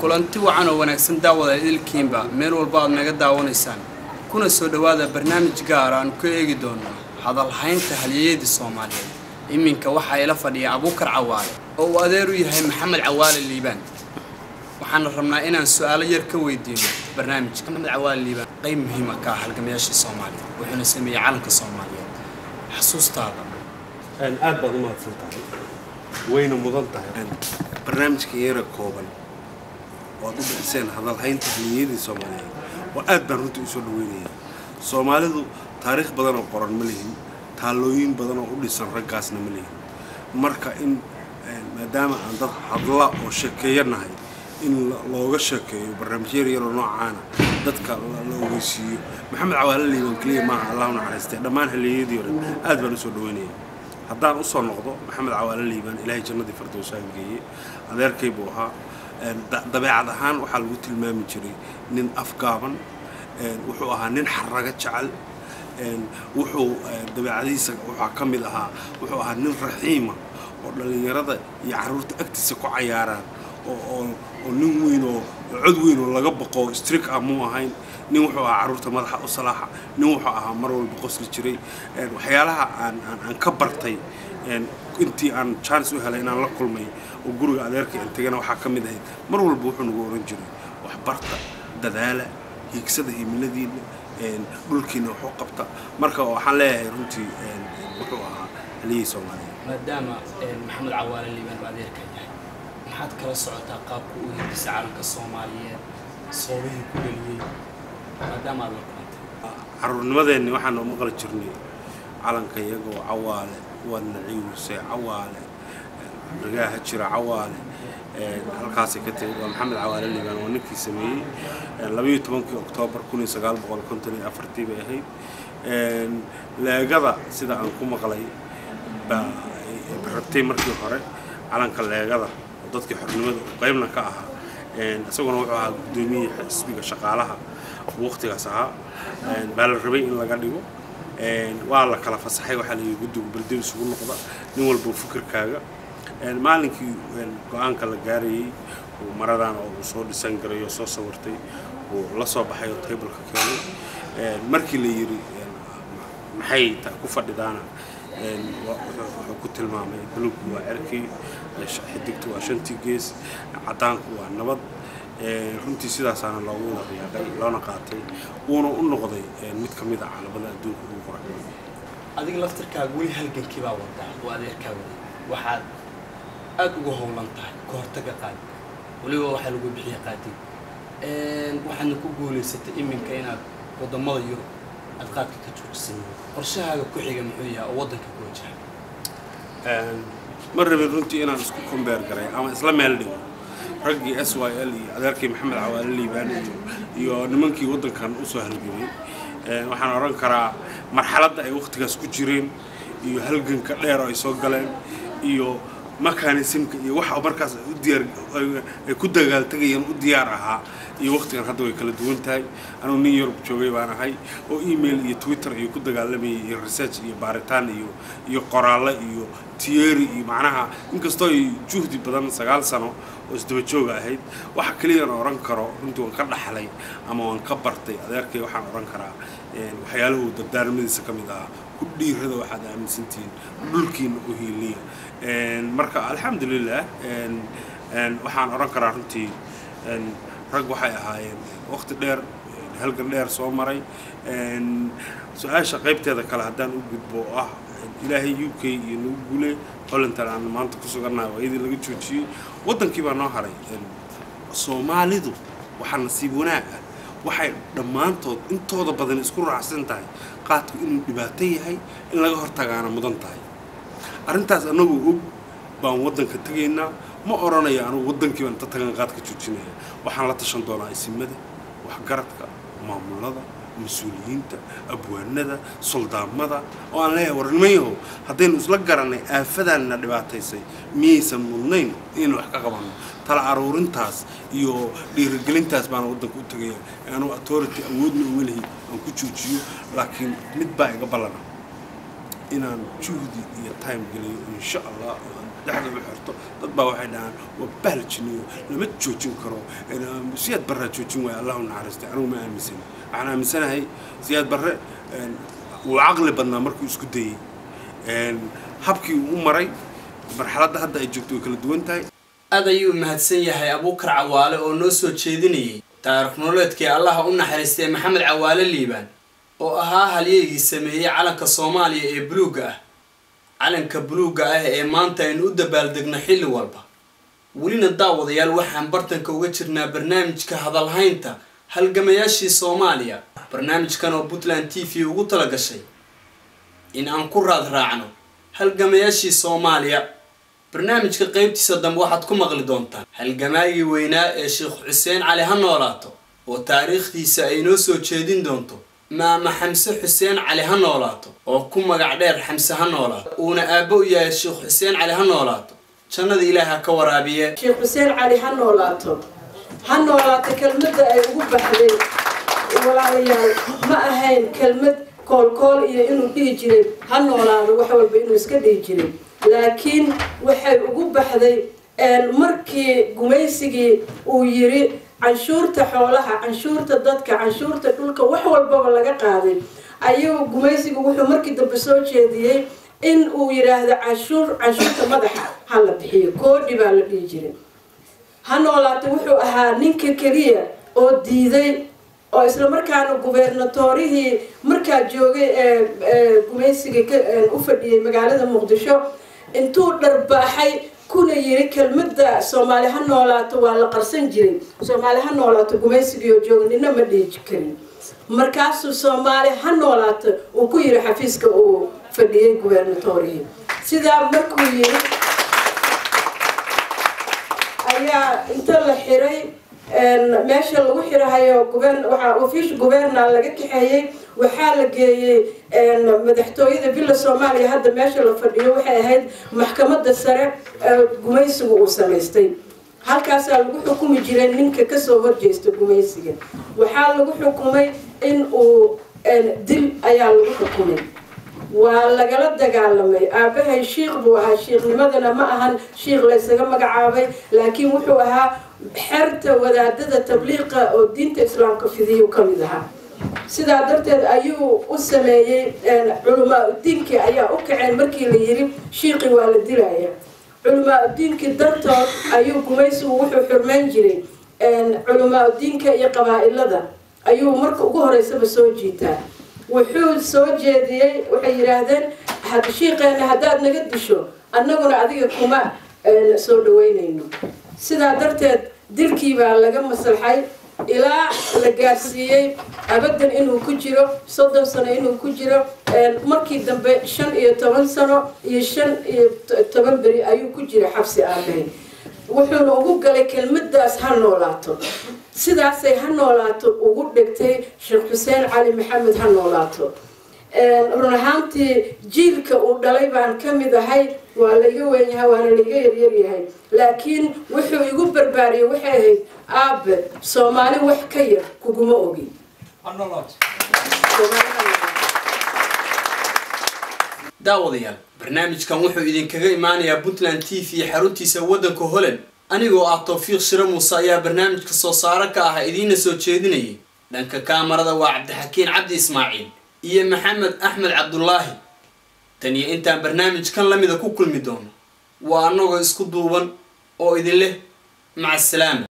kulanti wacan oo wanaagsan daawada idilkiinba meel walba aad naga daawanaysaan kuna soo dhawaada barnaamij gaar ah aan ku eegi doono hadal haynta halyeeyada Soomaaliyeed iminka waxa ila fadhiya Abuukar Cawaale oo adeer u yahay Maxamed Cawaale Liibaan waxaan rabnaa inaan su'aalo yar ka weydiino barnaamijka Maxamed Cawaale Liibaan qayb muhiim ah ka halgamayaasha Soomaaliyeed wuxuuna sameeyay calanka Soomaaliyeed xasuustaada aad baad u mahadsantahay wayna mudan tahay barnaamijka yara kooban oo u bixiseen hadal haynta halyeeyada Soomaaliyeed oo aad baan runtii u soo dhaweynaya Soomaalidu taariikh badan oo qoran ma leeyin taalooyin badan oo u dhisan raggaasna ma leeyin marka in maadaama aan dad hadla oo sheekeeyanahay in looga sheekeeyo barnaamijyo yar oo noocaana dadka la ogeysiiyo Maxamed Cawaale Liibaan kaliya ma Allahu naxariistay dhamaan halyeeyadii hore aad baan u soo dhaweynaya haddaan u soo noqdo Maxamed Cawaale Liibaan Ilaahay jannadii Firdawsa geeyay adeerkay buu ahaa dabeecad ahaan waxa lagu tilmaami jiray nin afgaaban wuxuu ahaa nin xaraga jecel wuxuu dabeecadiisa waxa kamid ahaa wuxuu ahaa nin raxiima oo dhalinyarada iyo caruurta agtiisa ku cayaaraan oo nin weyn oo cod weyn oo laga baqo strict amu ahayn nin wuxuu ahaa caruurta madaxa u salaaxa nin wuxuu ahaa mar walba qosli jiray waxyaalaha aan ka bartay intii aan chance u helay inaan la kulmay oo guriga adeerka intagana waxa kamid ahayd mar walba wuxuu nagu oran jiray wax barta dadaala hiigsada himiladiina dhulkiina wuxuu qabta marka waxaan leeyahay runtii wuxuu ahaa halyeey Soomaaliyeed maadaama Maxamed Cawaale Liibaan adeerka yahay maxaad kala socotaa qaabka uu hidisa calanka Soomaaliyeed soobihii ku dhaliyay maadaama aad la kulantay caruurnimadeennii waxaan u maqli jirnay calanka iyagoo Cawaale wadna ciise Cawaale ragaha jira Cawaale halkaas ka tagay Maxamed Cawaale Liibaan oo ninkii sameeyay 12 Oktoobar 1954 bay ahayd leegada sida aan ku maqlay bartay markii hore calanka leegada dadkii xornimada qaybna ka ahaa asaguna wuxuu ahaa gudoomiyaha xisbiga shaqaalaha waqtigaas ahaa baa la rabay in laga dhigo waa la kala fasaxay waxa la yidhi guddiga baldeed isugu noqda nin walba fikirkaaga maalinkii go'aanka la gaarayay oo maradan oo soo dhisan garay oo soo sawirtay oo la soo baxay oo table-ka keenay markii la yiri maxay ku fadhidaana wuxuu ku tilmaamay buluugku waa cirkii xidigtu waa shantii gees cadaanku waa nabad runtii sidaasaana loogu wada riyaaqay loona qaatay uuna u noqday mid ka mid ah calaamada adduunka ugu qoran adiga laftirkaaga weli halgankii baa wadaa oo adeerkaaga waxaad aad ugu howlan tahay ka hortaga qaad waliba waxa lagu bixiyaa qaadid waxaana ku guuleysatay iminka inaad wadamada Yurub aad qaadka ka joogsan qorshahaaga ku xiga muxuu yahay oo wadanka ku wajahan mar rabin runtii inaan isku kombeer garay ama isla meel dhigo raggii SYL iyo adeerkii Maxamed Cawaale Liibaan iyo nimankii wadankan u soo halgamay waxaan oran karaa marxaladda ay waqtigaas ku jireen iyo halganka dheer oo ay soo galeen iyo mechanismka iyo waxa markaas u diyaar ay ku dagaaltagayeen u diyaar ahaa iyo waqtigan hadda way kala duwan tahay anuu nin Yurub joogay baan ahay oo email iyo Twitter iyo ku dagaalamay iyo research iyo baaritaan iyo qoraale iyo theory iyo macnaha inkastoo ay juhdi badan 9 sano oo isdaba joog ahayd waxa kaliya aan oran karo runtii waan ka dhaxlay ama waan ka bartay adeerkay waxaan oran karaa waxyaaluhu dardaarmadiisa kamid ah ku dhiirada waxaad aaminsantiin dhulkiina u hiiliya marka alxamdulillah waxaan oran karaa runtii rag waxay ahaayeen waqti dheer halgan dheer soo maray su'aasha qaybteeda kale haddaan u gudbo ah ilaahay UK iyo nagu guulay Holland aan maanta ku sugannahay waa idin laga joojiyay wadankii baa noo haray Soomaalidu waxa nasiib wanaag ah waxay dhamaantood intooda badan isku raacsan tahay qaadku inuu dhibaato yahay in laga hortagaana mudan tahay arintaas anagu og baan wadanka tagaynaa ma oranayo anu wadankii baan tagan qaadka joojinaya waxaan la tashan doonaa isimada wax garadka maamulada مسؤولينta abwaanada soldaamada oo aan leeyahay warnimayo hadaynu isla garanay aafadana dhibaataysay miyaysan mudnayn in wax ka qabano tala aruurintaas iyo dhiirigelintaas baan wadanka u tagay aanu authority awoodna u leeyahay aan ku joojiyo laakiin mid baa iga balana inaan juhdi iyo time geliyo insha allah dhexda u xirto dad baa waxay dhahaan waa bahal jiniyo lama joojin karo siyaad barre joojin waaya allahu naxariistay anigu ma aaminsan waxaan aaminsanahay siyaad barre wuu caqli badnaa markuu isku dayey habkii uu maray marxaladda hadda ay joogto way kala duwan tahay aad ayuu mahadsan yahay abuukar cawaale oo noo soo jeedinayay taariikh nololeedkii allaha u naxariistay maxamed cawaale liibaan oo ahaa halyeygii sameeyey calanka Soomaaliya ee buluuga ah calanka buluuga ah ee maanta aynu u dabaaldegno xilli walba welina daawadayaal waxaan bartanka uga jirnaa barnaamijka hadalhaynta halgamayaashii Soomaaliya barnaamijkan oo Puntland TV ugu tala gashay in aan ku raad raacno halgamayaashii Soomaaliya barnaamijka qaybtiisa dambe waxaad ku maqli doontaan halgamaagii weynaa ee Sheekh Xuseen Cali ha noolaato oo taariikhdiisa ay noo soo jeedin doonto maama Xamse Xuseen Cali ha noolaato oo ku magac dheer Xamse ha noolaato uuna aabbo u yahay Sheekh Xuseen Cali ha noolaato jannada Ilaahay ka waraabiye Sheekh Xuseen Cali ha noolaato kelmadda ay ugu baxday walaalayaal ma ahayn kelmad kool iyo inuu dhihi jiray ha noolaado wax walba inuu iska dhihi jiray laakiin waxay ugu baxday markii gumaysigii uu yiri canshuurta xoolaha canshuurta dadka canshuurta dhulka wax walba laga qaaday ayuu gumaysigu wuxuu markii dambe soo jeediyay in uu yiraahdo canshuurta madaxa hala bixiyo koodhi baa la dhihi jiray ha noolaato wuxuu ahaa ninka kaliya oo diiday oo isla markaana gubernatorihii markaa joogay gumaysiga u fadhiyay magaalada Muqdisho intuu dharbaaxay kuna yiri kelmadda Soomaali ha noolaato waa la qarsan jiray Soomaali ha noolaato gumaysiga oo joognina ma dhihi karin markaasuu Soomaali ha noolaato uu ku yiri xafiiska uu fadhiyay gubernatorihii sidaa markuu yiri ayaa inta la xiray meesha lagu xirahayo waxa governar laga kaxeeyay waxaa la geeyay madaxtooyada Villa Soomaaliya hadda meesha la fadhiyo waxay ahayd maxkamadda sare gumaysigu uu sameystay halkaas lagu xukumi jiray ninka ka soo horjeesta gumaysiga waxaa lagu xukumay in uu dil ayaa lagu xukumay waa lagala dagaalamay aabahay sheekh buu ahaa sheekhnimadana ma ahan sheekh la isaga magacaabay laakiin wuxuu ahaa xerta wadaadada tabliiqa oo diinta islaamka fidiyo kamid ahaa sidaa darteed ayuu u sameeyay culumaa diinka ayaa u kaceen markii la yiri sheekhi waa la dilaya culumaa diinka dartood ayuu gumaysigu wuxuu xurmeyn jiray culumaa diinka iyo qabaa'ilada ayuu marka ugu horeysaba soo jiitaa wuxuu soo jeediyay waxay yiraahdeen sheekheena hadaad naga disho annaguna adiga kuma soo dhaweynayno sidaa darteed dilkii baa laga maslaxay ilaa la gaarsiiyay abadan inuu ku jiro 30 sano inuu ku jiro markii dambe 15 sano iyo 15 beri ayuu ku jira xabsi aabahay wuxuu ugu galay kelmaddaas ha noolaato sidaasay ha noolaato ugu dhigtay Sheekh Xuseen Cali Maxamed ha noolaato run ahaantii jiilka uu dhalay baan kamid ahay waa laga weyn yahay waana laga yaryar yahay laakiin wuxuu igu barbaariyay waxay ahayd aabe Soomaali wax ka yar kuguma ogi daawadayaal barnaamijkan wuxuu idinkaga imaanayaa Puntland TV xaruntiisa wadanka Holland anigoo ah Tawfiiq Shire Muuse ayaa barnaamijka soo saara ka ah idiina soo jeedinayay dhanka kaamarada waa Cabdixakiin Cabdi Ismaaciil iyo Maxamed Axmed Cabdullaahi tani intaan barnaamijkan lamida ku kulmi doono waa anagoo isku duuban oo idin leh maca salaama